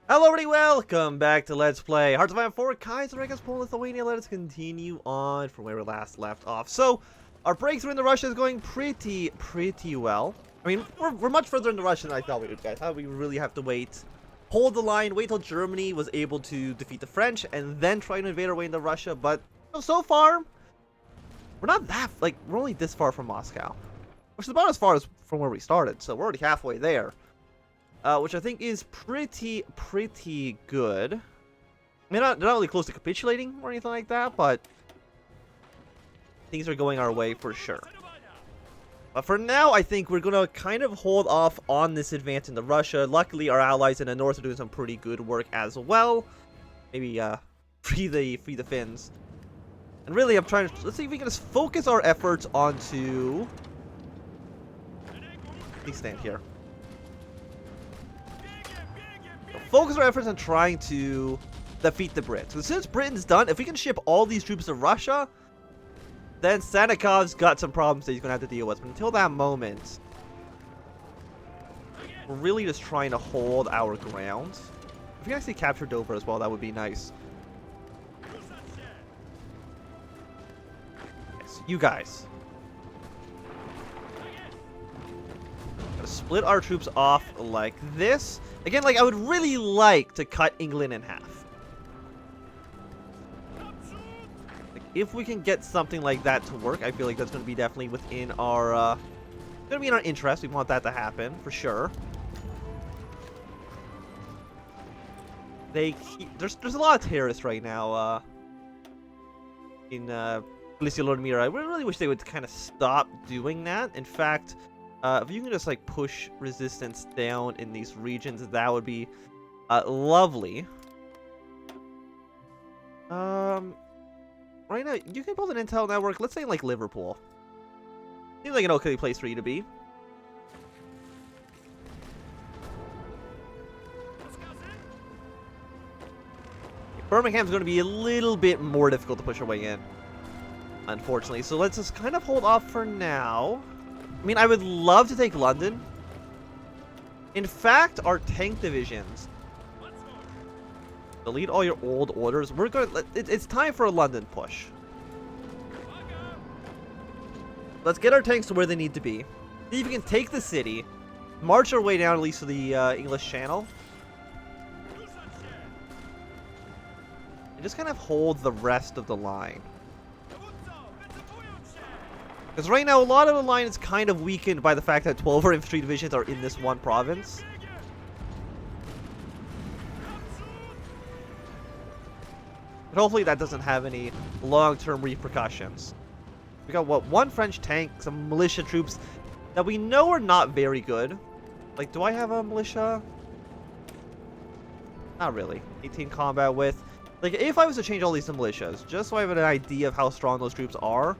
Hello everybody, welcome back to Let's Play Hearts of Iron 4 Kaiserreich against Polish-Lithuania. Let us continue on from where we last left off. So, our breakthrough into Russia is going pretty well. I mean, we're much further into Russia than I thought we would, guys. I thought we really have to wait, hold the line, wait till Germany was able to defeat the French, and then try to invade our way into Russia. But, so far, we're not that, we're only this far from Moscow. Which is about as far as from where we started, so we're already halfway there. Which I think is pretty good. I mean, they're not really close to capitulating or anything like that, but things are going our way for sure. But for now, I think we're going to kind of hold off on this advance into Russia. Luckily, our allies in the north are doing some pretty good work as well. Maybe free the Finns. And really, I'm trying to... Let's see if we can just focus our efforts onto... Please stand here. Focus our efforts on trying to defeat the Brits. So since Britain's done, if we can ship all these troops to Russia, then Sanikov's got some problems that he's going to have to deal with. But until that moment, we're really just trying to hold our ground. If we can actually capture Dover as well, that would be nice. Yes, you guys. Gotta split our troops off like this. Again, I would really like to cut England in half. If we can get something like that to work, I feel like that's going to be definitely within our, interest. We want that to happen, for sure. There's a lot of terrorists right now, in, Polish-Lithuania. I really wish they would kind of stop doing that. In fact... if you can just push resistance down in these regions, that would be lovely. Right now, you can build an intel network. Let's say in Liverpool. Seems like an okay place for you to be. Birmingham's going to be a little bit more difficult to push our way in, unfortunately. So let's just kind of hold off for now. I mean, I would love to take London. In fact, our tank divisions. Delete all your old orders. We're going to... It's time for a London push. Let's get our tanks to where they need to be. See if we can take the city. March our way down at least to the English Channel. And just kind of hold the rest of the line. Because right now, a lot of the line is kind of weakened by the fact that 12 of our infantry divisions are in this one province. But hopefully that doesn't have any long-term repercussions. We got, what, one French tank, some militia troops that we know are not very good. Do I have a militia? Not really. 18 combat with. If I was to change all these to militias, just so I have an idea of how strong those troops are.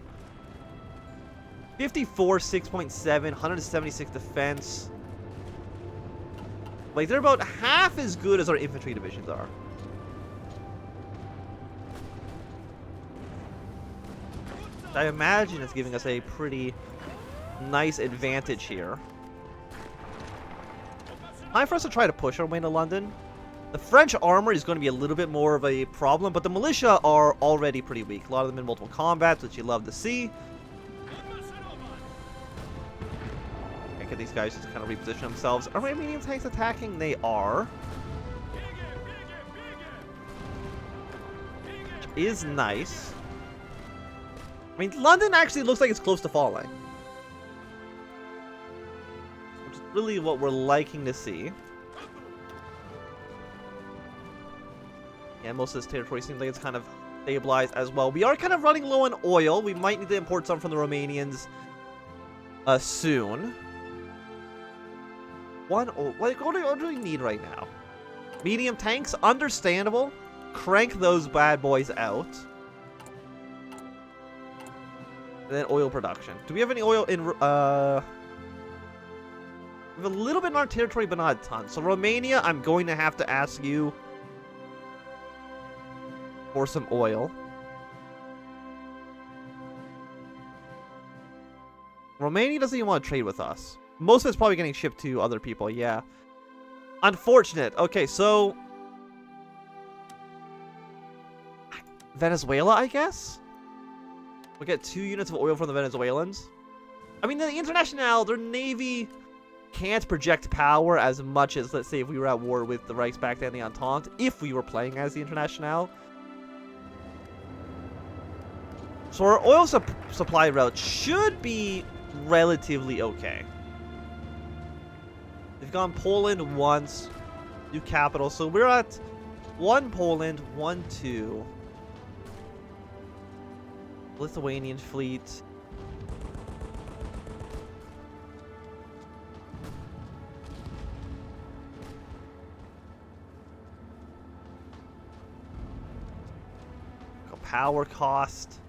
54, 6.7, 176 defense. They're about half as good as our infantry divisions are. I imagine it's giving us a pretty nice advantage here. Time for us to try to push our way into London. The French armor is going to be a little bit more of a problem, but the militia are already pretty weak. A lot of them in multiple combats, which you love to see. Get these guys just kind of reposition themselves. Are my medium tanks attacking? They are. Which is nice. I mean, London actually looks like it's close to falling. Which is really what we're liking to see. Yeah, most of this territory seems like it's kind of stabilized as well. We are kind of running low on oil. We might need to import some from the Romanians soon. What do we need right now? Medium tanks, understandable. Crank those bad boys out. And then oil production. Do we have any oil in... We have a little bit in our territory, but not a ton. So Romania, I'm going to have to ask you for some oil. Romania doesn't even want to trade with us. Most of it's probably getting shipped to other people, yeah. Unfortunate. Okay, so Venezuela, I guess? We'll get 2 units of oil from the Venezuelans. I mean, the Internationale, their navy can't project power as much as, let's say, if we were at war with the Reichsback and the Entente, if we were playing as the Internationale. So our oil supply route should be relatively okay. We've gone Poland once, new capital, so we're at 1 Poland, 1, 2. Lithuanian fleet. Power cost.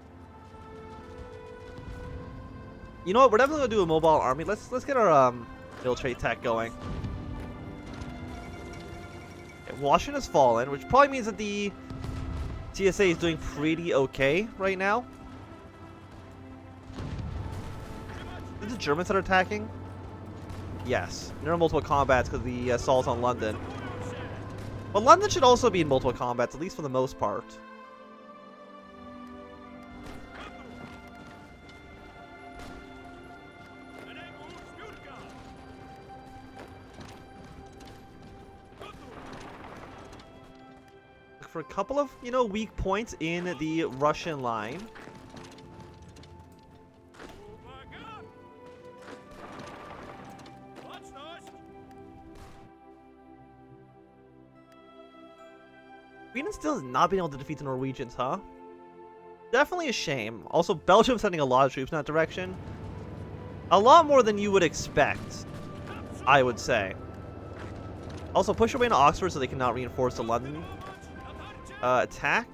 You know what? We're definitely gonna do a mobile army. Let's get our military tech going. Okay, Washington has fallen, which probably means that the CSA is doing pretty okay right now. Are the Germans that are attacking? Yes. There are multiple combats because the assault on London. But London should also be in multiple combats, at least for the most part. For a couple of, you know, weak points in the Russian line. Sweden still has not been able to defeat the Norwegians, huh? Definitely a shame. Also, Belgium sending a lot of troops in that direction. A lot more than you would expect, I would say. Also, push away into Oxford so they cannot reinforce the London attack.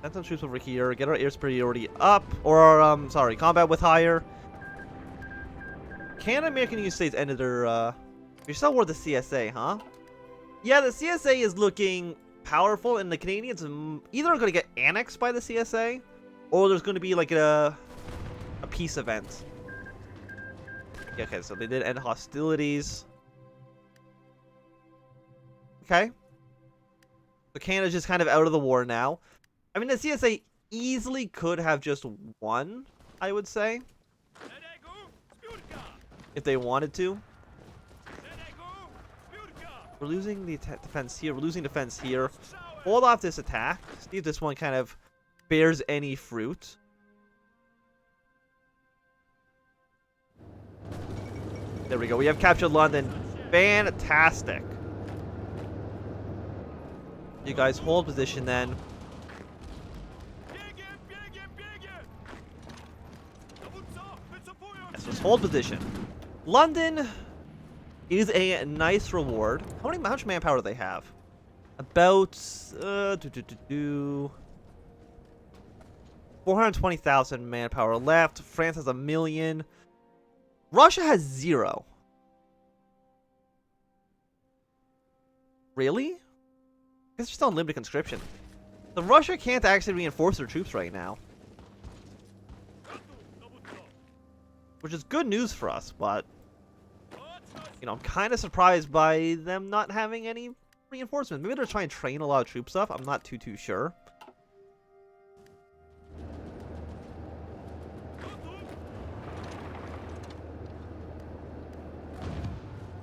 Send some troops over here. Get our air superiority up. Or, sorry, combat with higher. Can American United States ended their, you're still war with the CSA, huh? Yeah, the CSA is looking powerful, and the Canadians either are going to get annexed by the CSA, or there's going to be, like, a peace event. Yeah, okay, so they did end hostilities. Okay. So Canada's just kind of out of the war now. I mean, the CSA easily could have just won, I would say. If they wanted to. We're losing the defense here. We're losing defense here. Hold off this attack. See if this one kind of bears any fruit. There we go. We have captured London. Fantastic. You guys hold position then. Yes, let's hold position. London is a nice reward. How much manpower do they have? About 420,000 manpower left. France has 1 million. Russia has 0. Really? I guess they're still on limited conscription. So Russia can't actually reinforce their troops right now. Which is good news for us, but you know, I'm kind of surprised by them not having any reinforcements. Maybe they're trying to train a lot of troop stuff. I'm not too sure.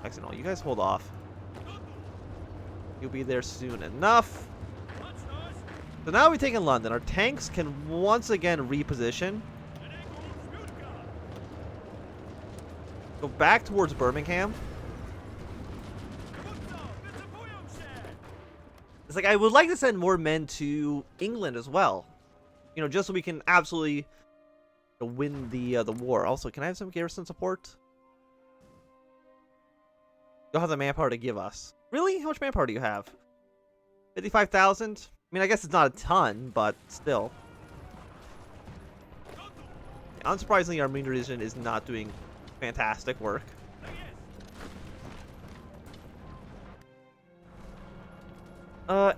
Actually, no, you guys hold off. You'll be there soon enough. So now we've taken London. Our tanks can once again reposition. Go back towards Birmingham. It's like I would like to send more men to England as well. You know, just so we can absolutely win the war. Also, can I have some garrison support? You'll have the manpower to give us. Really? How much manpower do you have? 55,000? I mean, I guess it's not a ton, but still. Unsurprisingly, our Marine Division is not doing fantastic work.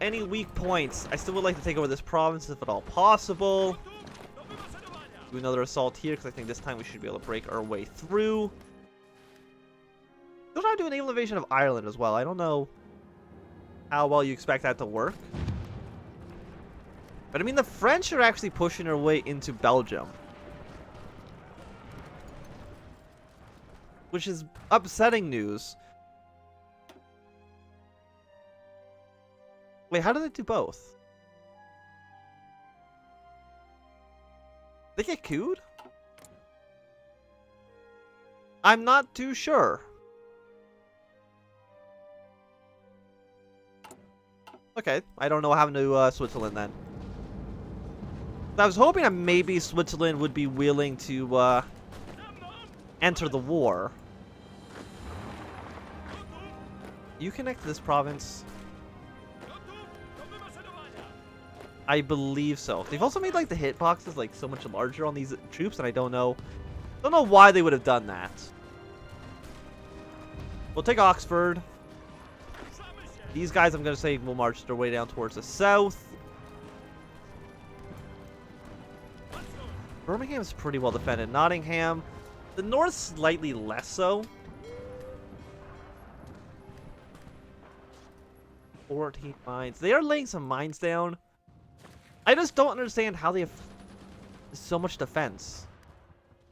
Any weak points? I still would like to take over this province if at all possible. Do another assault here, because I think this time we should be able to break our way through. Still trying to do a naval invasion of Ireland as well. I don't know how well you expect that to work. But I mean, the French are actually pushing their way into Belgium, which is upsetting news. Wait, how do they do both? They get cooed? I'm not too sure. Okay, I don't know what happened to Switzerland then. I was hoping that maybe Switzerland would be willing to enter the war. You connect to this province? I believe so. They've also made like the hitboxes like so much larger on these troops, and I don't know why they would have done that. We'll take Oxford. These guys, I'm gonna say, will march their way down towards the south. Birmingham's pretty well defended. Nottingham, the north slightly less so. 14 mines. They are laying some mines down. I just don't understand how they have so much defense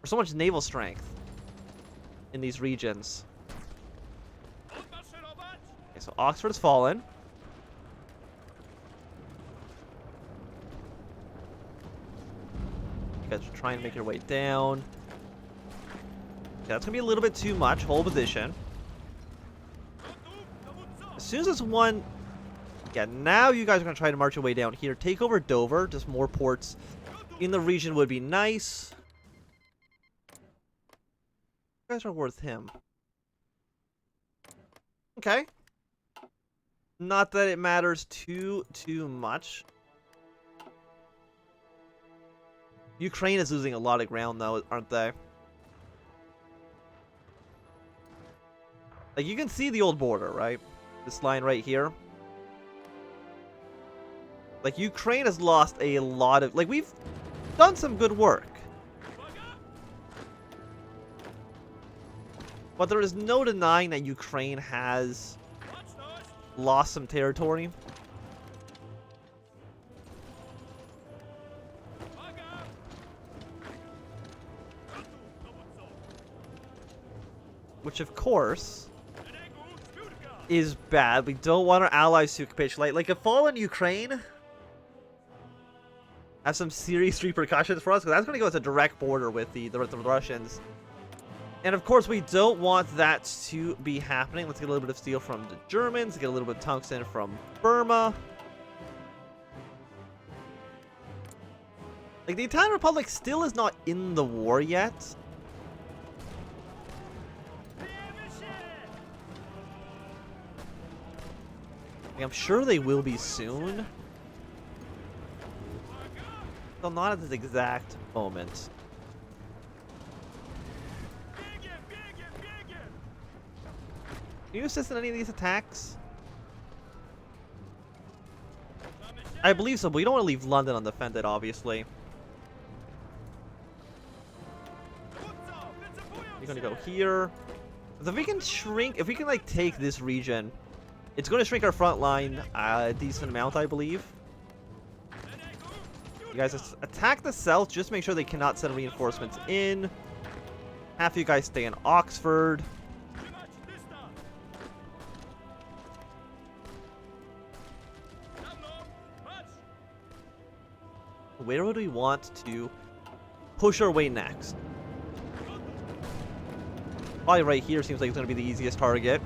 or so much naval strength in these regions. Okay, so Oxford's fallen. You guys are trying to make your way down. Yeah, that's gonna be a little bit too much. Hold position. As soon as this one... Yeah, now you guys are going to try to march your way down here. Take over Dover. Just more ports in the region would be nice. You guys are worth him. Okay. Not that it matters too much. Ukraine is losing a lot of ground, though, aren't they? Like, you can see the old border, right? This line right here. Like, Ukraine has lost a lot of... Like, we've done some good work. But there is no denying that Ukraine has lost some territory. Which, of course, is bad. We don't want our allies to capitulate. Like, a fallen Ukraine has some serious repercussions for us, because that's going to go as a direct border with the Russians. And of course, we don't want that to be happening. Let's get a little bit of steel from the Germans, get a little bit of tungsten from Burma. Like, the Italian Republic still is not in the war yet. Like, I'm sure they will be soon. Well, not at this exact moment. Can you assist in any of these attacks? I believe so, but we don't want to leave London undefended, obviously. You're gonna go here. If we can shrink, if we can like take this region, it's going to shrink our front line a decent amount, I believe. You guys attack the south. Just make sure they cannot send reinforcements in. Half of you guys stay in Oxford. Where would we want to push our way next? Probably right here seems like it's going to be the easiest target.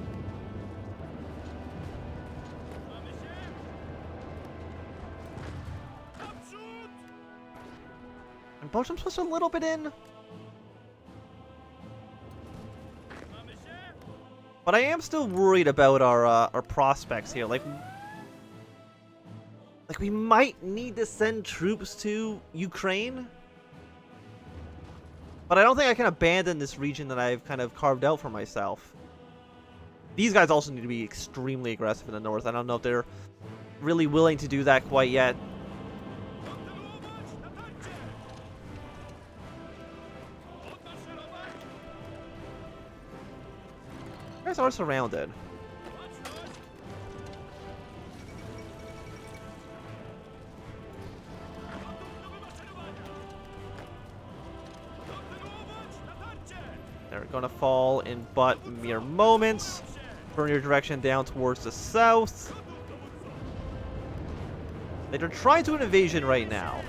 And Belgium's pushed a little bit in. But I am still worried about our prospects here. Like we might need to send troops to Ukraine. But I don't think I can abandon this region that I've kind of carved out for myself. These guys also need to be extremely aggressive in the north. I don't know if they're really willing to do that quite yet. You guys are surrounded. They're gonna fall in but mere moments. Burn your direction down towards the south. They're trying to do an invasion right now.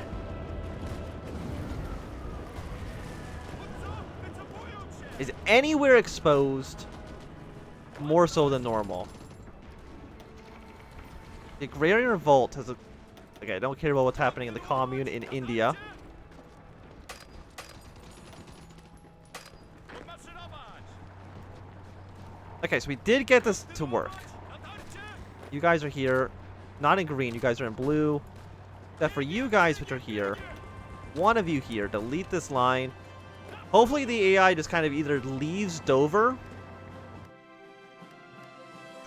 Is anywhere exposed more so than normal? The Agrarian Revolt has a... Okay, I don't care about what's happening in the commune in India. Okay, so we did get this to work. You guys are here. Not in green, you guys are in blue. Except for you guys which are here. One of you here. Delete this line. Hopefully the AI just kind of either leaves Dover.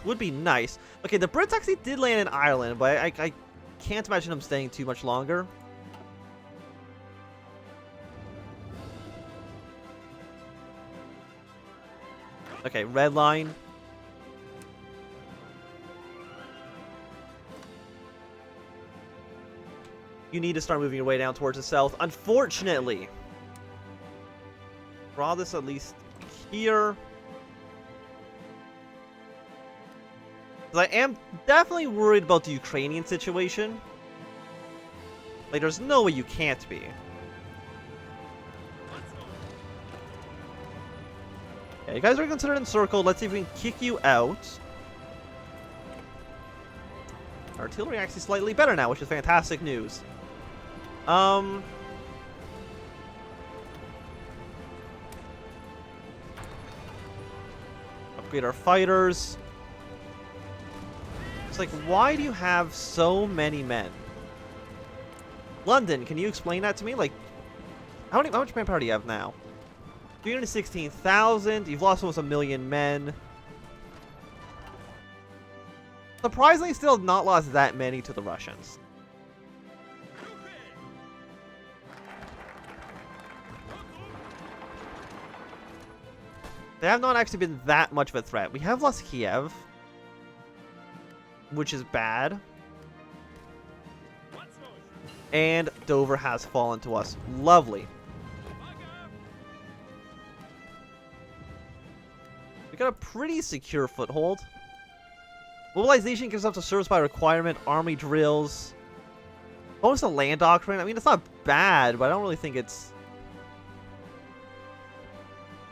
Would be nice. Okay, the Brits actually did land in Ireland, but I can't imagine them staying too much longer. Okay, red line. You need to start moving your way down towards the south. Unfortunately. Draw this at least here. I am definitely worried about the Ukrainian situation. Like, there's no way you can't be. Yeah, you guys are considered encircled. Let's see if we can kick you out. Artillery actually slightly better now, which is fantastic news. Upgrade our fighters. It's like, why do you have so many men? London, can you explain that to me? Like, how much manpower do you have now? 316,000. You've lost almost 1 million men. Surprisingly, still not lost that many to the Russians. They have not actually been that much of a threat. We have lost Kiev, which is bad. And Dover has fallen to us. Lovely. We got a pretty secure foothold. Mobilization gives up to service by requirement, army drills. Bonus to land doctrine. I mean, it's not bad, but I don't really think it's...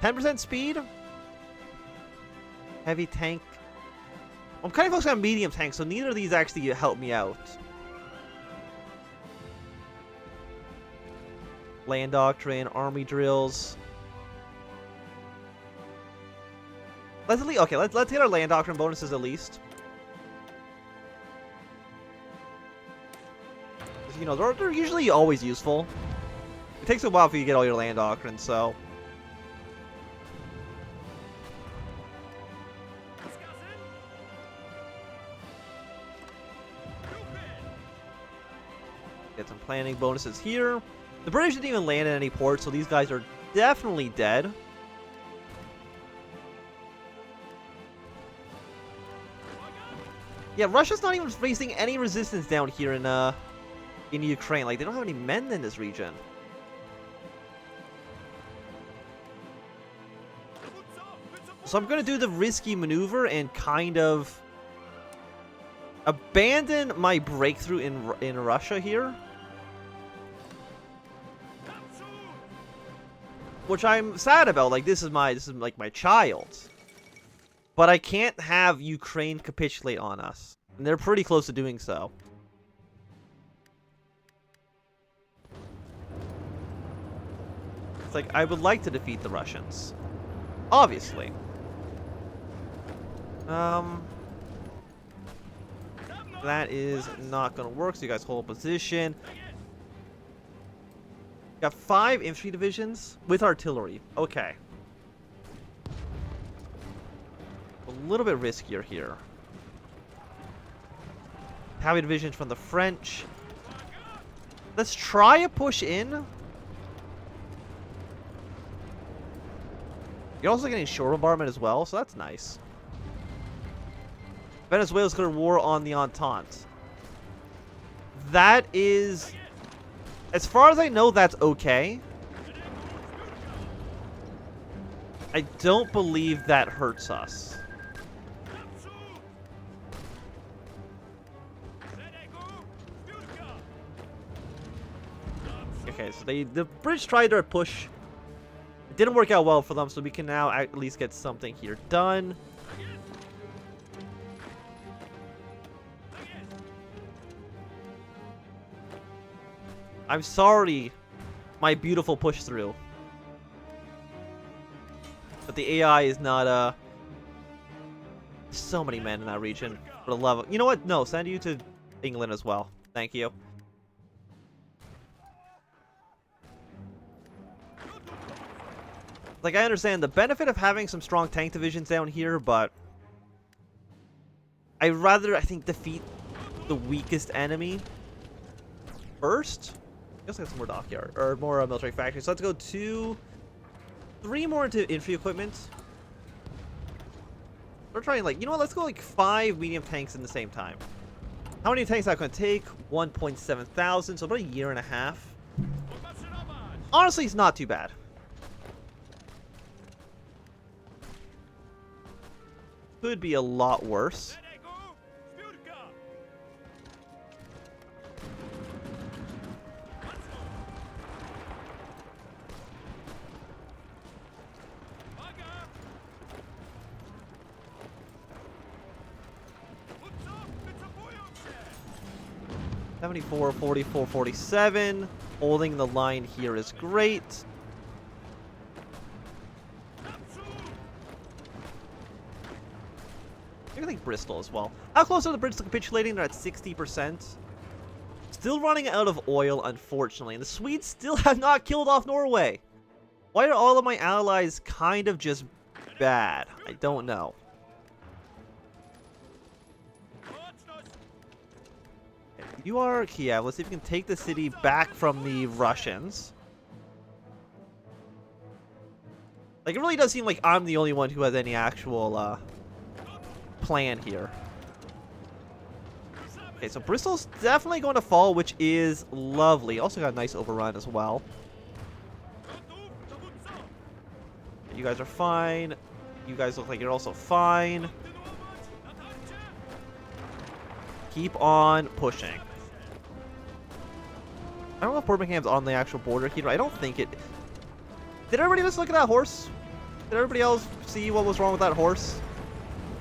10% speed? Heavy tank. I'm kind of focused on medium tank, so neither of these actually help me out. Land doctrine, army drills. Let's hit our land doctrine bonuses at least. You know, they're usually always useful. It takes a while for you to get all your land doctrine, so. Get some planning bonuses here. The British didn't even land in any ports, so these guys are definitely dead. Yeah, Russia's not even facing any resistance down here in Ukraine. Like, they don't have any men in this region. So I'm going to do the risky maneuver and kind of abandon my breakthrough in Russia here. Which I'm sad about. Like, this is like my child. But I can't have Ukraine capitulate on us. And they're pretty close to doing so. It's like, I would like to defeat the Russians. Obviously. That is not going to work, so you guys hold position. Got 5 infantry divisions with artillery. Okay. A little bit riskier here. Heavy divisions from the French. Let's try a push in. You're also getting shore bombardment as well, so that's nice. Venezuela's declared war on the Entente. That is... As far as I know, that's okay. I don't believe that hurts us. Okay, so the British tried to push. It didn't work out well for them, so we can now at least get something here done. I'm sorry, my beautiful push through. But the AI is not, so many men in that region. For the love of... You know what? No, send you to England as well. Thank you. Like, I understand the benefit of having some strong tank divisions down here, but... I'd rather, I think, defeat the weakest enemy first. I guess I got some more dockyard, or more military factories. So let's go 2, 3 more into infantry equipment. We're trying, like, you know what? Let's go, like, 5 medium tanks in the same time. How many tanks is that going to take? 1.7 thousand, so about a year and a half. Honestly, it's not too bad. Could be a lot worse. $74, 44, 47. Holding the line here is great. I think Bristol as well. How close are the Brits to capitulating? They're at 60%. Still running out of oil, unfortunately. And the Swedes still have not killed off Norway. Why are all of my allies kind of just bad? I don't know. You are Kiev. Let's see if we can take the city back from the Russians. Like, it really does seem like I'm the only one who has any actual plan here. Okay, so Bristol's definitely going to fall, which is lovely. Also got a nice overrun as well. You guys are fine. You guys look like you're also fine. Keep on pushing. I don't know if Birmingham's on the actual border here. I don't think it... Did everybody just look at that horse? Did everybody else see what was wrong with that horse?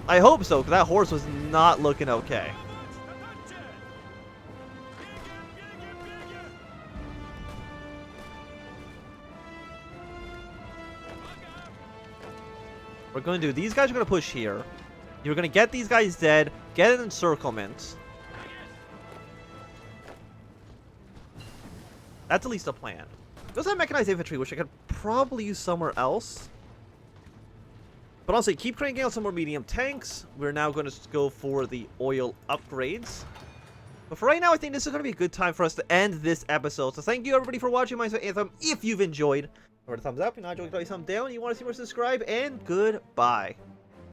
I hope so, because that horse was not looking okay. We're going to do... These guys are going to push here. You're going to get these guys dead. Get an encirclement. That's at least a plan. Does have mechanized infantry, which I could probably use somewhere else. But honestly, keep cranking out some more medium tanks. We're now going to go for the oil upgrades. But for right now, I think this is going to be a good time for us to end this episode. So thank you, everybody, for watching my Anthem. If you've enjoyed, remember to thumbs up. If you're not enjoying, thumbs down. You want to see more, subscribe. And goodbye.